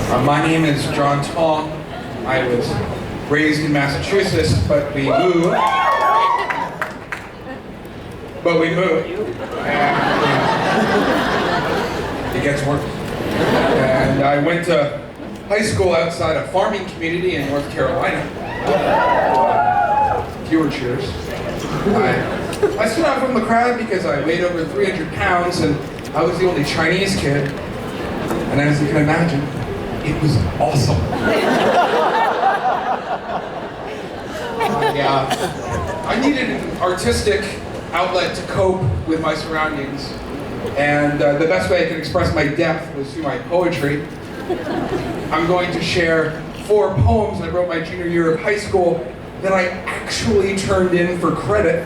My name is John Tong. I was raised in Massachusetts, but we moved. And it gets worse. And I went to high school outside a farming community in North Carolina. Fewer cheers. I stood out from the crowd because I weighed over 300 pounds and I was the only Chinese kid. And as you can imagine, it was awesome. I needed an artistic outlet to cope with my surroundings. And the best way I could express my depth was through my poetry. I'm going to share 4 poems I wrote my junior year of high school that I actually turned in for credit.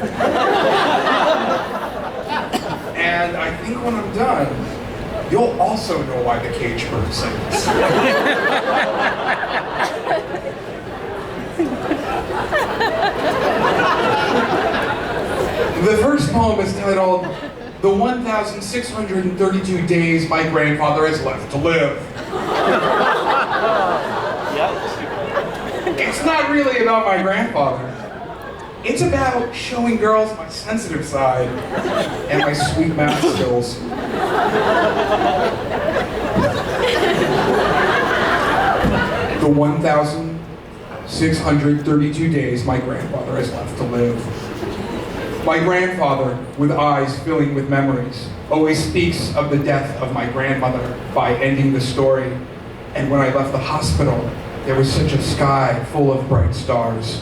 And I think when I'm done, you'll also know why the cage bird sings. The first poem is titled, "The 1,632 Days My Grandfather Has Left to Live." It's not really about my grandfather. It's about showing girls my sensitive side and my sweet math skills. The 1,632 days my grandfather has left to live. My grandfather, with eyes filling with memories, always speaks of the death of my grandmother by ending the story. And when I left the hospital, there was such a sky full of bright stars.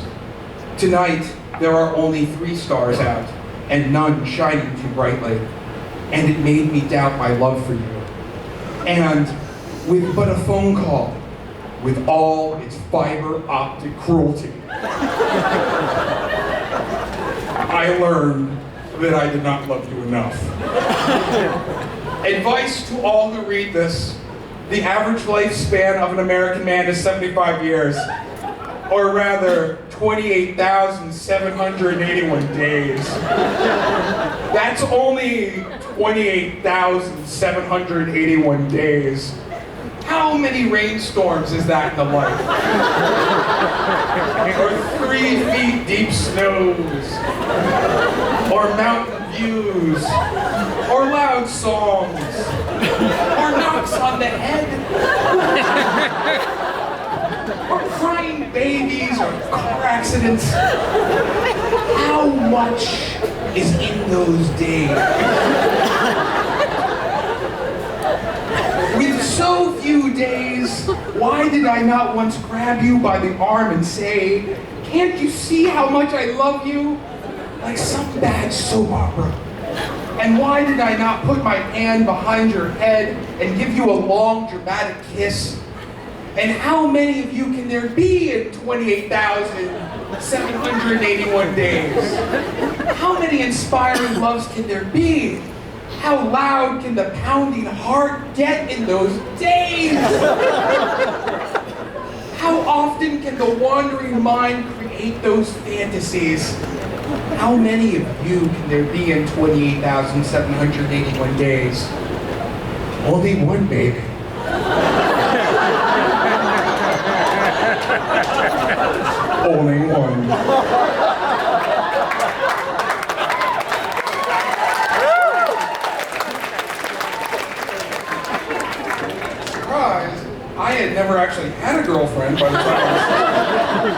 Tonight, there are only 3 stars out, and none shining too brightly. And it made me doubt my love for you. And with but a phone call, with all its fiber optic cruelty, I learned that I did not love you enough. Advice to all who read this: the average lifespan of an American man is 75 years, or rather, 28,781 days. That's only 28,781 days. How many rainstorms is that in a life? Or 3 feet deep snows? Or mountain views? Or loud songs? Or knocks on the head? Or crying babies? Or car accidents? How much is in those days? With so few days, why did I not once grab you by the arm and say, "Can't you see how much I love you?" Like some bad soap opera. And why did I not put my hand behind your head and give you a long, dramatic kiss? And how many of you can there be in 28,781 days? How many inspiring loves can there be? How loud can the pounding heart get in those days? How often can the wandering mind create those fantasies? How many of you can there be in 28,781 days? Only one, baby. Only one. Surprise, I had never actually had a girlfriend by the time I was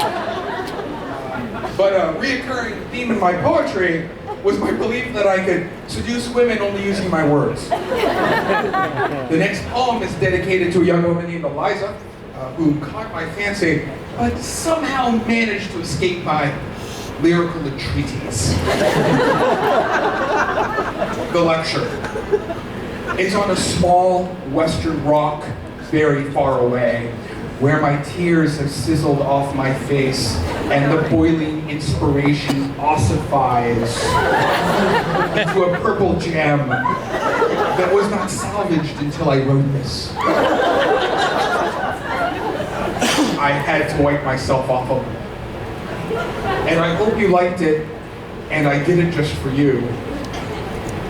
But a reoccurring theme in my poetry was my belief that I could seduce women only using my words. The next poem is dedicated to a young woman named Eliza, who caught my fancy, but somehow managed to escape my lyrical entreaties. The lecture. It's on a small western rock very far away, where my tears have sizzled off my face and the boiling inspiration ossifies into a purple gem that was not salvaged until I wrote this. I had to wipe myself off of it. And I hope you liked it, and I did it just for you.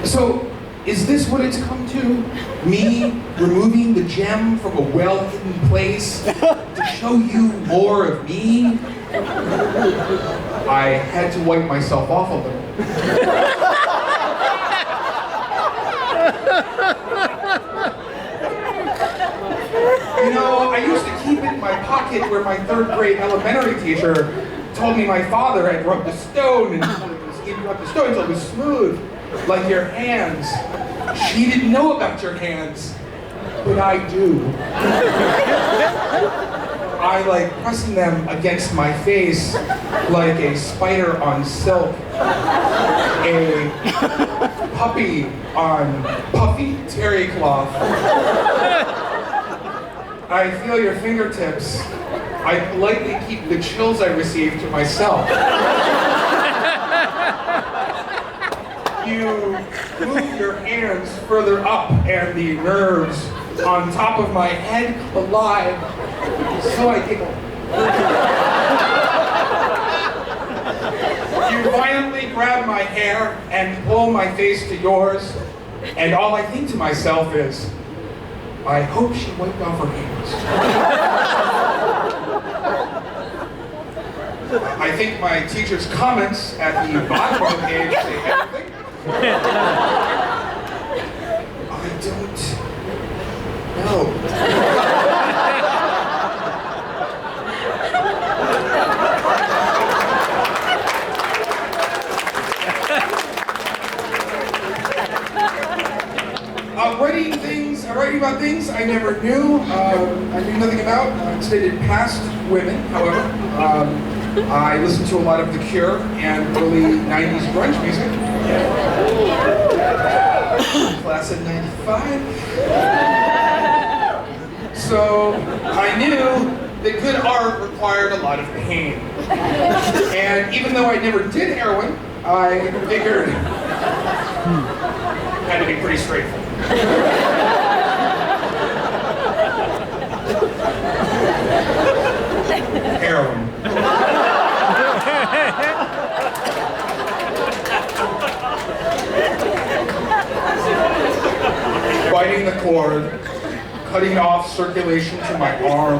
So, is this what it's come to? Me removing the gem from a well-hidden place to show you more of me. I had to wipe myself off a little. You know, I used to keep it in my pocket where my third grade elementary teacher told me my father had rubbed the stone and he rubbed the stone until it was smooth, like your hands. She didn't know about your hands, but I do. I like pressing them against my face like a spider on silk, a puppy on puffy terry cloth. I feel your fingertips. I politely keep the chills I receive to myself. You move your hands further up and the nerves on top of my head collide. So I giggle. You violently grab my hair and pull my face to yours, and all I think to myself is, I hope she wiped off her hands. I think my teacher's comments at the bottom of the page say everything. I don't know. Writing about things I never knew. I knew nothing about. Instead, it passed women, however. I listened to a lot of The Cure and early 90s grunge music. Class of 95. So I knew that good art required a lot of pain. And even though I never did heroin, I figured it had to be pretty straightforward. Heroin. Biting the cord, cutting off circulation to my arm.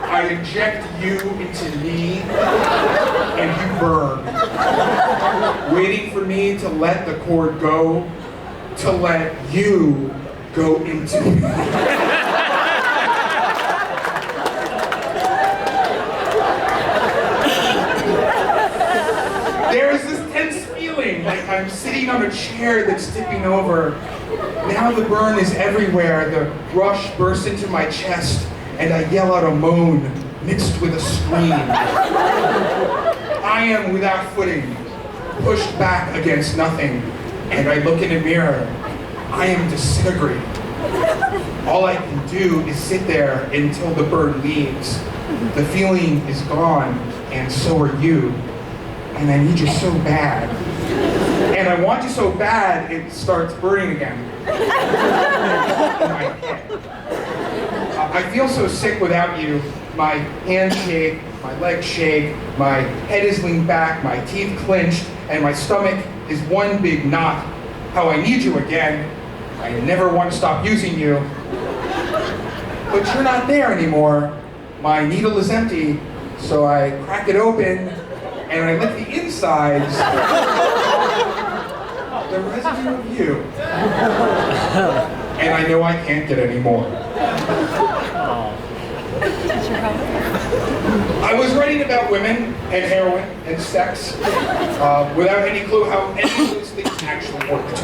I inject you into me, and you burn. Waiting for me to let the cord go, to let you go into me. There's this tense feeling like I'm sitting on a chair that's tipping over. Now the burn is everywhere. The rush bursts into my chest, and I yell out a moan mixed with a scream. I am without footing, pushed back against nothing, and I look in a mirror. I am disintegrating. All I can do is sit there until the burn leaves. The feeling is gone, and so are you. And I need you so bad. And I want you so bad, it starts burning again. In my head. I feel so sick without you. My hands shake, my legs shake, my head is leaned back, my teeth clenched, and my stomach is one big knot. How I need you again. I never want to stop using you. But you're not there anymore. My needle is empty, so I crack it open, and I lick the insides. The residue of you. And I know I can't get any more. I was writing about women and heroin and sex without any clue how any of those things actually worked.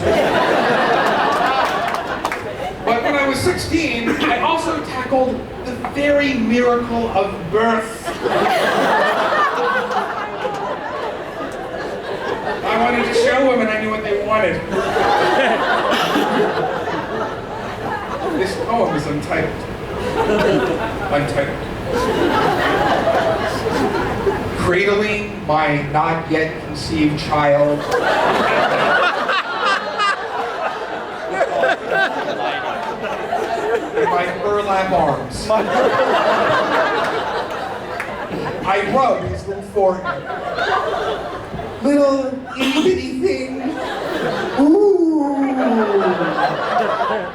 But when I was 16, I also tackled the very miracle of birth. I wanted to show women I knew what they wanted. This poem is untitled. Untitled. Cradling my not yet conceived child. In my burlap arms. I rub his little forehead. Little itty bitty thing. Ooh.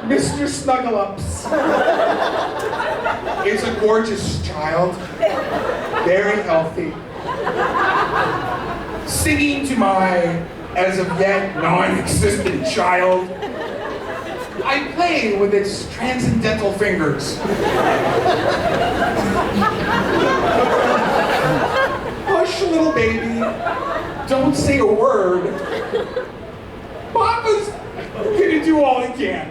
Mr. Snugglups is a gorgeous child, very healthy, singing to my, as of yet, non-existent child. I play with its transcendental fingers. Hush, little baby, don't say a word. Papa's gonna do all he can.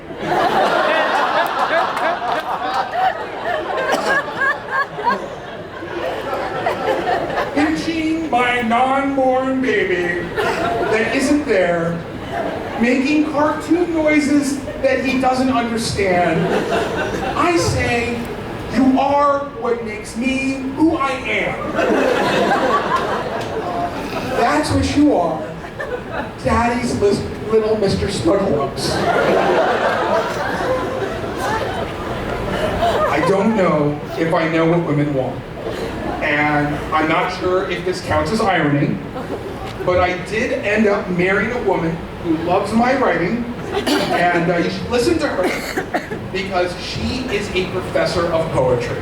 Pinching my non-born baby that isn't there, making cartoon noises that he doesn't understand. I say, you are what makes me who I am. That's what you are. Daddy's little Mr. Snugglups. I don't know if I know what women want. And I'm not sure if this counts as irony, but I did end up marrying a woman who loves my writing, and you should listen to her because she is a professor of poetry.